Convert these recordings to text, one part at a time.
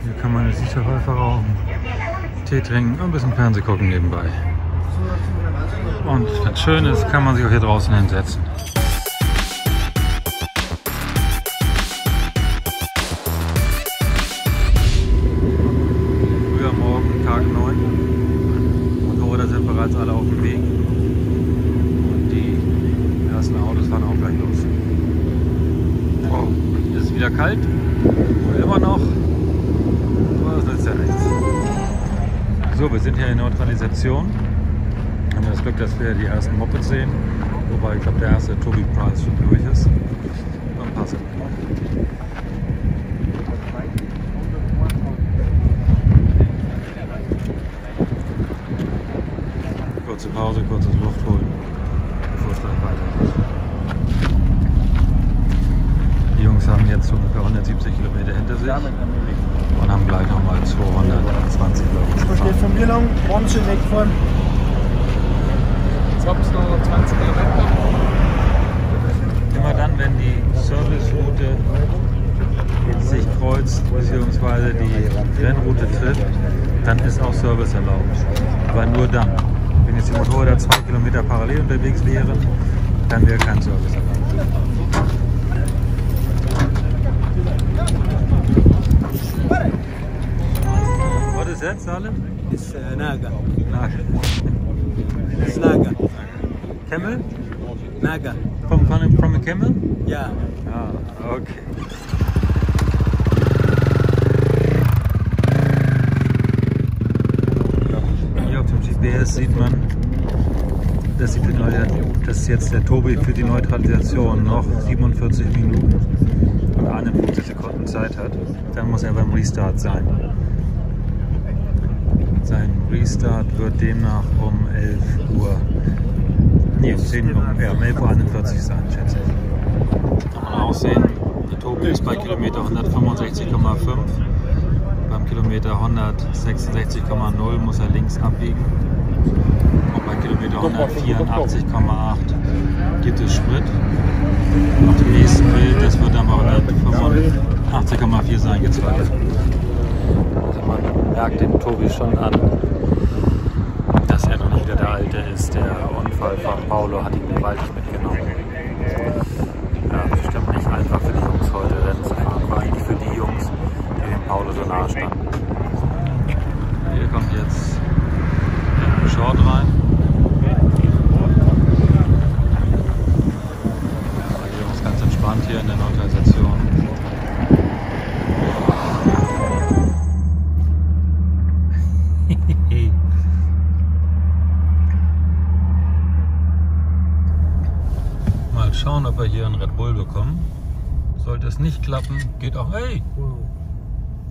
Hier kann man jetzt nicht so häufig rauchen, Tee trinken und ein bisschen Fernseh gucken nebenbei. Und wenn es schön ist, kann man sich auch hier draußen hinsetzen. Früher Morgen, Tag 9. Motorräder sind bereits alle auf dem Weg. Und die ersten Autos fahren auch gleich los. Wow, hier ist es wieder kalt. Und immer noch. Aber das nützt ja nichts. So, wir sind hier in Neutralisation. Haben wir das Glück, dass wir die ersten Mopeds sehen. Wobei ich glaube, der erste Toby Price schon durch ist. Noch ein paar sind noch. Kurze Pause, kurzes Luft holen, bevor es gleich weitergeht. Die Jungs haben jetzt ungefähr 170 Kilometer hinter sich und haben gleich nochmal 220 Kilometer zu fahren. Von mir lang, Wahnsinn wegfahren. Jetzt haben es noch 20 Kilometer. Immer dann, wenn die Serviceroute sich kreuzt bzw. die Rennroute trifft, dann ist auch Service erlaubt. Aber nur dann. Wenn jetzt die Motorräder 2 Kilometer parallel unterwegs wären, dann wäre kein Service erlaubt. What is that, Salim? It's Naga. Naga. It's Naga. Camel? Naga. From a camel? Yeah. Ah, okay. Hier auf dem GPS sieht man, dass jetzt der Tobi für die Neutralisation noch 47 Minuten und 51 Sekunden Zeit hat. Dann muss er beim Restart sein. Sein Restart wird demnach um 11 Uhr, nee, um 11:41 Uhr sein, schätze ich. Kann man auch sehen, der Tobi ist bei Kilometer 165,5. Beim Kilometer 166,0 muss er links abbiegen. Und bei Kilometer 184,8 gibt es Sprit. Auf dem nächsten Bild, das wird dann bei 185,4 sein gezeigt. Also man merkt dem Tobi schon an, dass er noch nicht wieder der Alte ist. Der Unfall von Paulo hat ihn gewaltig mitgenommen. Ja, bestimmt nicht einfach für die Jungs heute Rennen zu fahren, vor allem für die Jungs, die dem Paulo so nahe standen. Hier kommt jetzt der Short rein. Die Jungs ganz entspannt hier in der Neutralisation. Mal schauen, ob wir hier einen Red Bull bekommen. Sollte es nicht klappen, geht auch. Hey!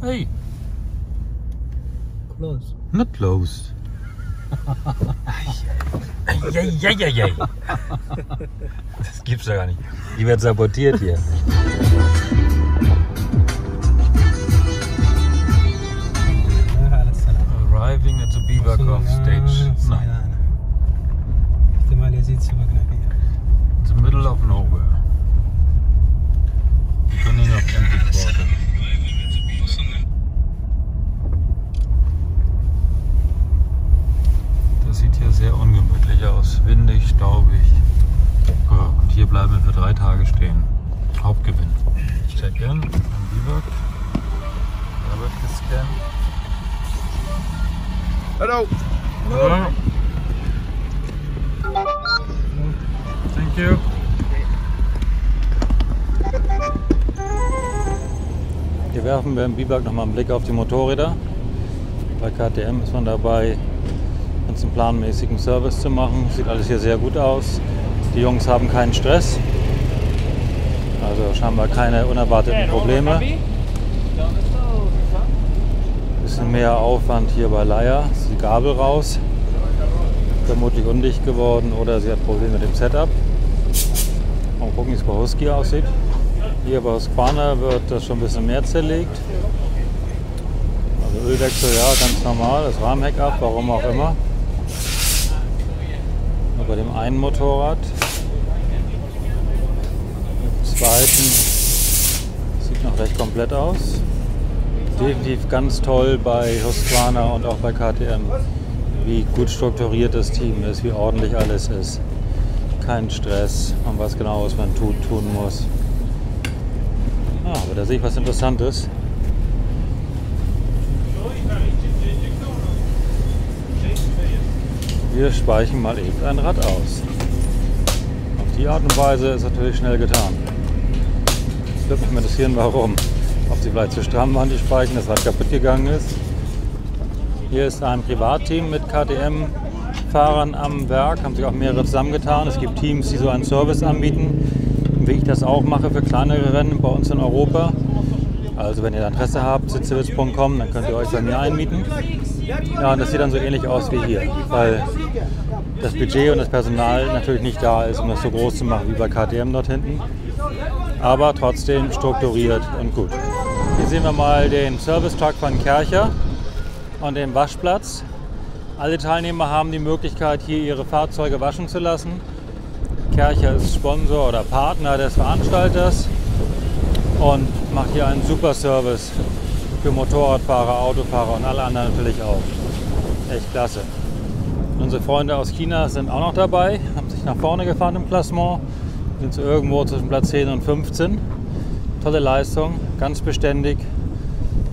Hey! Close. Not closed. Eieieiei. Das gibt's ja gar nicht. Die wird sabotiert hier. Arriving at the Biberkopf stage. No. In the middle of nowhere. Beginning of empty quarter. Das sieht hier sehr ungemütlich aus. Windig, staubig. Und hier bleiben wir für 3 Tage stehen. Hauptgewinn. Check-in am Biberk. Da wird gescannt. Hello. Hello. Thank you. Hier werfen wir im Biberk nochmal einen Blick auf die Motorräder. Bei KTM ist man dabei, einen planmäßigen Service zu machen. Sieht alles hier sehr gut aus. Die Jungs haben keinen Stress. Also scheinbar keine unerwarteten Probleme. Bisschen mehr Aufwand hier bei Leia. Ist die Gabel raus. Vermutlich undicht geworden oder sie hat Probleme mit dem Setup. Mal gucken, wie es bei Husky aussieht. Hier bei Husqvarna wird das schon ein bisschen mehr zerlegt. Also Ölwechsel, ja, ganz normal. Das Rahmenheck ab, warum auch immer. Nur bei dem einen Motorrad. Beim zweiten sieht noch recht komplett aus. Definitiv ganz toll bei Husqvarna und auch bei KTM, wie gut strukturiert das Team ist, wie ordentlich alles ist. Kein Stress und was genau, was man tun muss. Aber da sehe ich was Interessantes. Wir speichen mal eben ein Rad aus. Auf die Art und Weise ist natürlich schnell getan. Es würde mich mal interessieren, warum. Ob sie vielleicht zu stramm waren, die Speichen, das Rad kaputt gegangen ist. Hier ist ein Privatteam mit KTM-Fahrern am Werk, haben sich auch mehrere zusammengetan. Es gibt Teams, die so einen Service anbieten, wie ich das auch mache für kleinere Rennen bei uns in Europa. Also wenn ihr Interesse habt, sitzewitz.com, dann könnt ihr euch bei mir einmieten. Ja, und das sieht dann so ähnlich aus wie hier, weil das Budget und das Personal natürlich nicht da ist, um das so groß zu machen wie bei KTM dort hinten. Aber trotzdem strukturiert und gut. Hier sehen wir mal den Service-Truck von Kärcher und den Waschplatz. Alle Teilnehmer haben die Möglichkeit, hier ihre Fahrzeuge waschen zu lassen. Kärcher ist Sponsor oder Partner des Veranstalters und macht hier einen super Service für Motorradfahrer, Autofahrer und alle anderen natürlich auch. Echt klasse. Unsere Freunde aus China sind auch noch dabei, haben sich nach vorne gefahren im Klassement, sind so irgendwo zwischen Platz 10 und 15. Tolle Leistung, ganz beständig,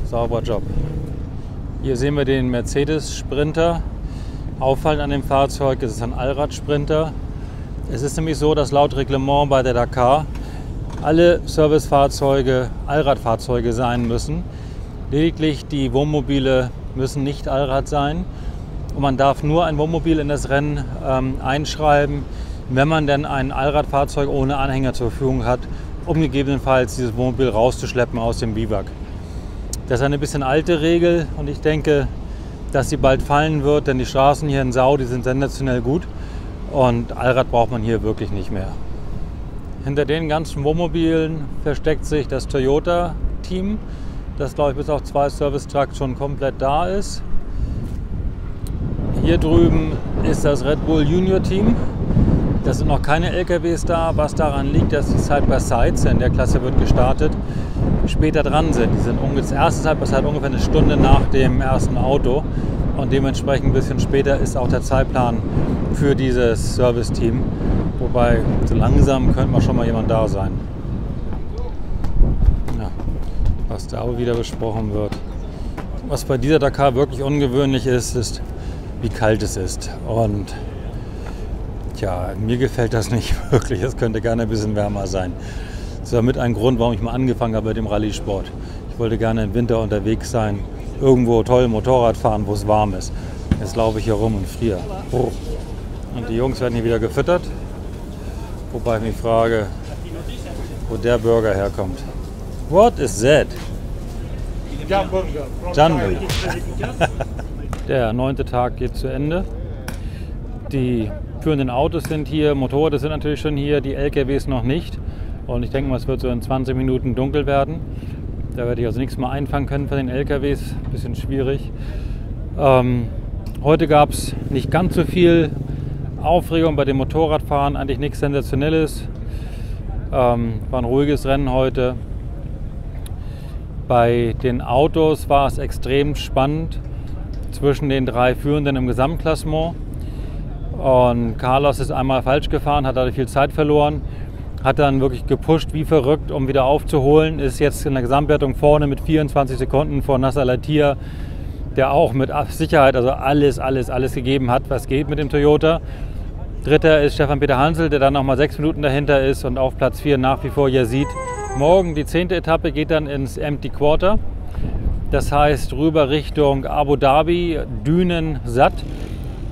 sauberer Job. Hier sehen wir den Mercedes Sprinter. Auffallend an dem Fahrzeug ist es ein Allradsprinter. Es ist nämlich so, dass laut Reglement bei der Dakar alle Servicefahrzeuge Allradfahrzeuge sein müssen. Lediglich die Wohnmobile müssen nicht Allrad sein. Und man darf nur ein Wohnmobil in das Rennen einschreiben, wenn man denn ein Allradfahrzeug ohne Anhänger zur Verfügung hat, um gegebenenfalls dieses Wohnmobil rauszuschleppen aus dem Biwak. Das ist eine bisschen alte Regel und ich denke, dass sie bald fallen wird, denn die Straßen hier in Sau, die sind sensationell gut und Allrad braucht man hier wirklich nicht mehr. Hinter den ganzen Wohnmobilen versteckt sich das Toyota-Team, das glaube ich bis auf 2 Service-Trucks schon komplett da ist. Hier drüben ist das Red Bull Junior Team. Da sind noch keine LKWs da, was daran liegt, dass die Side-by-Sides, in der Klasse wird gestartet, später dran sind. Die sind das erste Side-by-Side ungefähr eine Stunde nach dem ersten Auto und dementsprechend ein bisschen später ist auch der Zeitplan für dieses Service-Team. Wobei, so langsam könnte mal schon mal jemand da sein. Ja, was da auch wieder besprochen wird. Was bei dieser Dakar wirklich ungewöhnlich ist, ist, wie kalt es ist. Und tja, mir gefällt das nicht wirklich. Es könnte gerne ein bisschen wärmer sein. Das war mit ein Grund, warum ich mal angefangen habe mit dem Rallye-Sport. Ich wollte gerne im Winter unterwegs sein, irgendwo toll Motorrad fahren, wo es warm ist. Jetzt laufe ich hier rum und friere. Oh. Und die Jungs werden hier wieder gefüttert. Wobei ich mich frage, wo der Burger herkommt. What is that? Janbury. Der 9. Tag geht zu Ende. Die führenden Autos sind hier, Motorräder sind natürlich schon hier, die LKWs noch nicht. Und ich denke mal, es wird so in 20 Minuten dunkel werden. Da werde ich also nichts mehr einfangen können von den LKWs. Bisschen schwierig. Heute gab es nicht ganz so viel Aufregung bei dem Motorradfahren, eigentlich nichts Sensationelles. War ein ruhiges Rennen heute. Bei den Autos war es extrem spannend zwischen den 3 Führenden im Gesamtklassement. Und Carlos ist einmal falsch gefahren, hat dadurch viel Zeit verloren, hat dann wirklich gepusht wie verrückt, um wieder aufzuholen. Ist jetzt in der Gesamtwertung vorne mit 24 Sekunden vor Nasser Al-Attiyah, der auch mit Sicherheit also alles gegeben hat, was geht mit dem Toyota. Dritter ist Stefan Peter Hansel, der dann nochmal 6 Minuten dahinter ist und auf Platz 4 nach wie vor Yazid. Morgen die 10. Etappe geht dann ins Empty Quarter. Das heißt rüber Richtung Abu Dhabi, Dünen satt.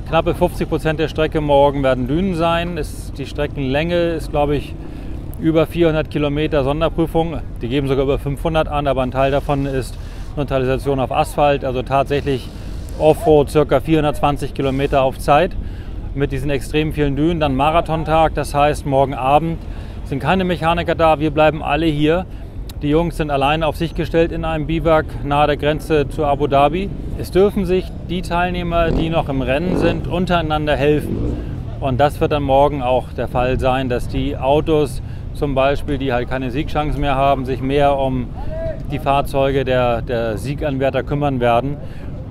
Knappe 50% der Strecke morgen werden Dünen sein. Die Streckenlänge ist, glaube ich, über 400 Kilometer Sonderprüfung. Die geben sogar über 500 an, aber ein Teil davon ist Neutralisation auf Asphalt. Also tatsächlich Offroad ca. 420 Kilometer auf Zeit mit diesen extrem vielen Dünen. Dann Marathontag, das heißt morgen Abend sind keine Mechaniker da. Wir bleiben alle hier. Die Jungs sind alleine auf sich gestellt in einem Biwak nahe der Grenze zu Abu Dhabi. Es dürfen sich die Teilnehmer, die noch im Rennen sind, untereinander helfen. Und das wird dann morgen auch der Fall sein, dass die Autos zum Beispiel, die halt keine Siegchancen mehr haben, sich mehr um die Fahrzeuge der Sieganwärter kümmern werden.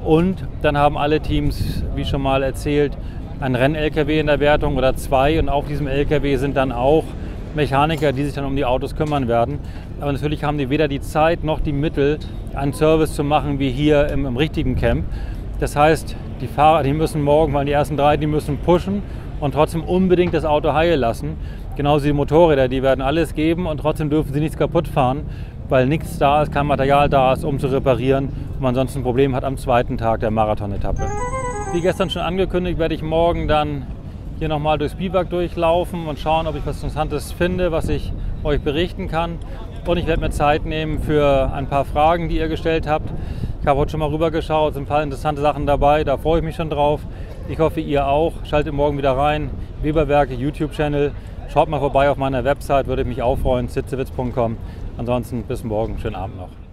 Und dann haben alle Teams, wie schon mal erzählt, einen Renn-LKW in der Wertung oder 2. Und auf diesem LKW sind dann auch Mechaniker, die sich dann um die Autos kümmern werden. Aber natürlich haben die weder die Zeit noch die Mittel, einen Service zu machen wie hier im richtigen Camp. Das heißt, die Fahrer, die müssen morgen, weil die ersten 3, die müssen pushen und trotzdem unbedingt das Auto heile lassen. Genauso die Motorräder, die werden alles geben und trotzdem dürfen sie nichts kaputt fahren, weil nichts da ist, kein Material da ist, um zu reparieren und man sonst ein Problem hat am 2. Tag der Marathon-Etappe. Wie gestern schon angekündigt, werde ich morgen dann hier nochmal durchs Biwak durchlaufen und schauen, ob ich was Interessantes finde, was ich euch berichten kann. Und ich werde mir Zeit nehmen für ein paar Fragen, die ihr gestellt habt. Ich habe heute schon mal rübergeschaut, es sind ein paar interessante Sachen dabei, da freue ich mich schon drauf. Ich hoffe, ihr auch. Schaltet morgen wieder rein. Weberwerke YouTube-Channel. Schaut mal vorbei auf meiner Website, würde ich mich auch freuen, sitzewitz.com. Ansonsten bis morgen, schönen Abend noch.